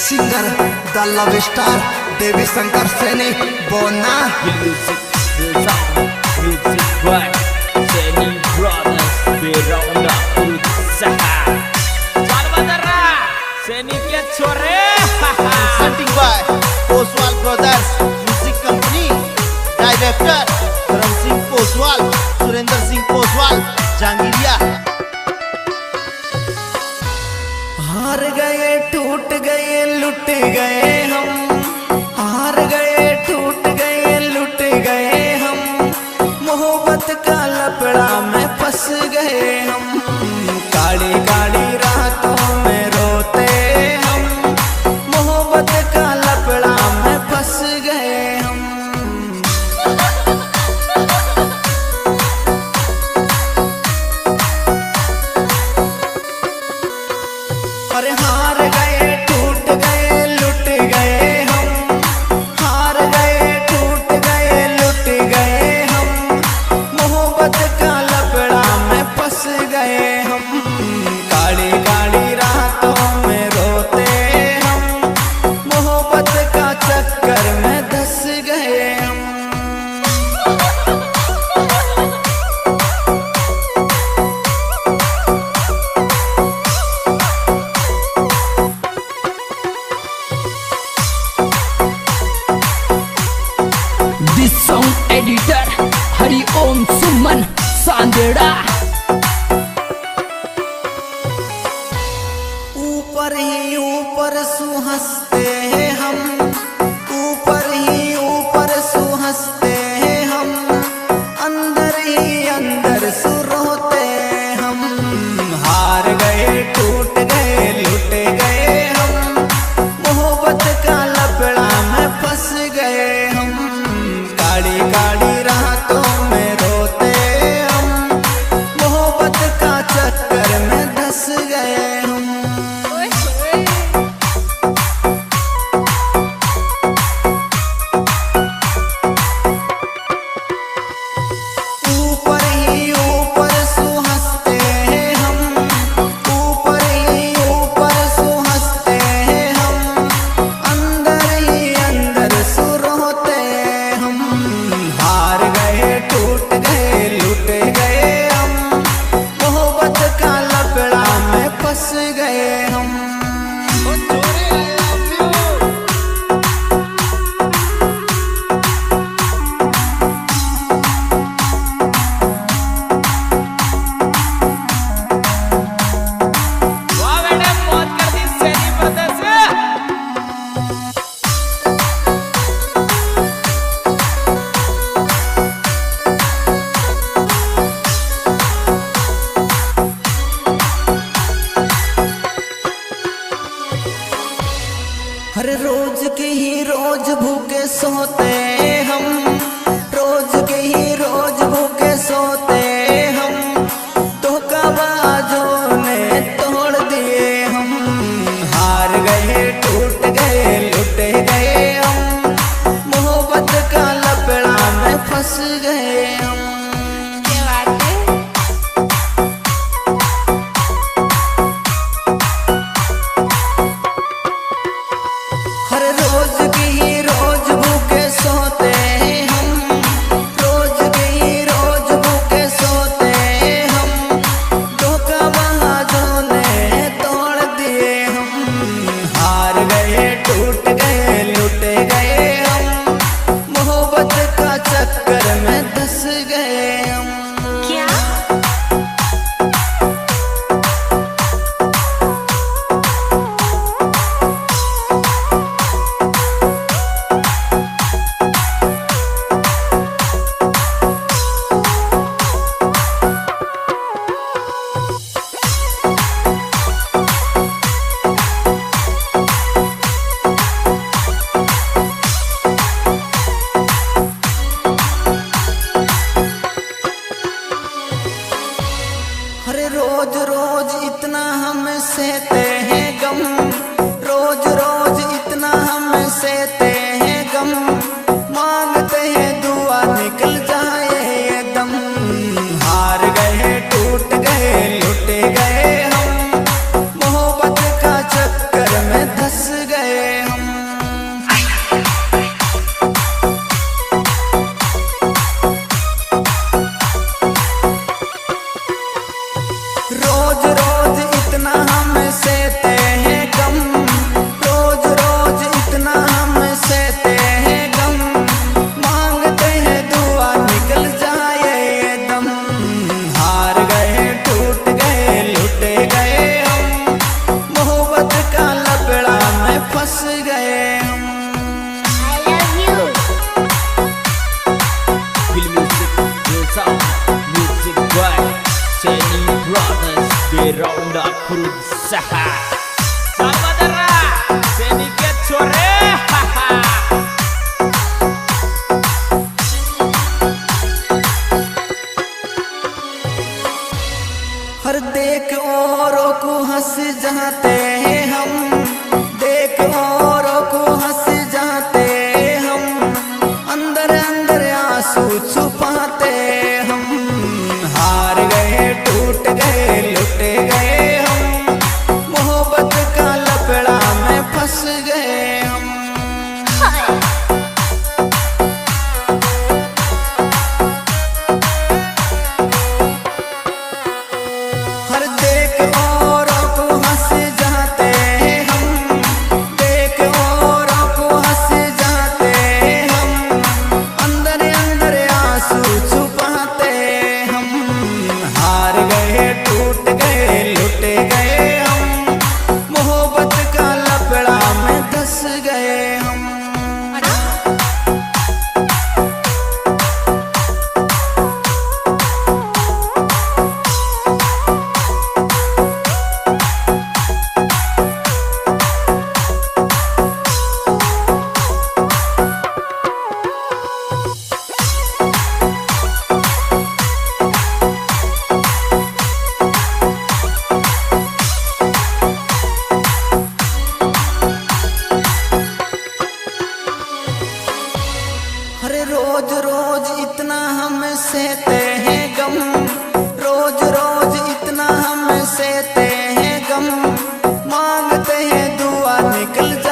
Singer द love star देवी शंकर सैनी बोना music by Saini brothers बेरौना उत्साह चालबदरा सैनी के छोरे presenting by Oswal Brothers Music Company Director Karam Singh Oswal Surinder Singh Oswal जहांगीरिया। हार गए टूट गए लुट गए हम, हार गए टूट गए लुट गए हम, मोहब्बत का लपड़ा में फंस गए हम, काली काली रातों में रोते हम, मोहब्बत का लपड़ा में फंस गए हम। अरे हार गए टूट गए लुट गए हम, हार गए टूट गए लुट गए हम, मोहब्बत का लपड़ा में फंस गए हम, काली काली रातों में रोते हम, मोहब्बत का चक्कर में धंस गए हम। दिस सॉन्ग एडिटर हरि ओम सुमन सांदेड़ा। ऊपर ही ऊपर सुहंसते हैं हम, ऊपर ही ऊपर सुहंसते हैं हम, अंदर ही अंदर सुरोते हम, हार गए टूट गए लुट गए हम, मोहब्बत का लपड़ा में फंस गए हम, काली काली रातों में रोते हम, मोहब्बत का चक्कर में धंस गए हम। ऊपर ही ऊपर सुहंसते हैं हम, ऊपर ही ऊपर सुहंसते हैं हम, अंदर ही अंदर सुरोते हम, हार गए टूट गए लुट गए हम, मोहब्बत का लपड़ा में फंस गए हम। वाह बेटा मौत कर दी सैनी ब्रदर्स। हर रोज के ही रोज भूखे सोते हम, रोज के ही रोज भूखे सोते हम, धोखाबाजों ने तोड़ दिए हम, हार गए टूट गए लुट गए हम, मोहब्बत का लपड़ा में फंस गए हम। हर रोज की ही रोज भूखे सोते हम, रोज Salvador Senike Chore हर देख औरों को हंस जाते हैं हम, देख औरों को हंस जाते हम, अंदर अंदर आंसू छुपाते हम। हार गए टूट गए लुट गए हम, मोहब्बत का लफड़ा में फंस गए हम। हर देख औरों को हंस जाते हम, देख औरों को हंस जाते हम, अंदर अंदर आंसू छुपाते हम। हार गए टूट गए लुट गए हम, मोहब्बत का लफड़ा में धंस गए हम। अरे रोज रोज इतना हम सहते हैं गम, रोज रोज इतना हम सहते हैं गम, मांगते हैं दुआ निकल जा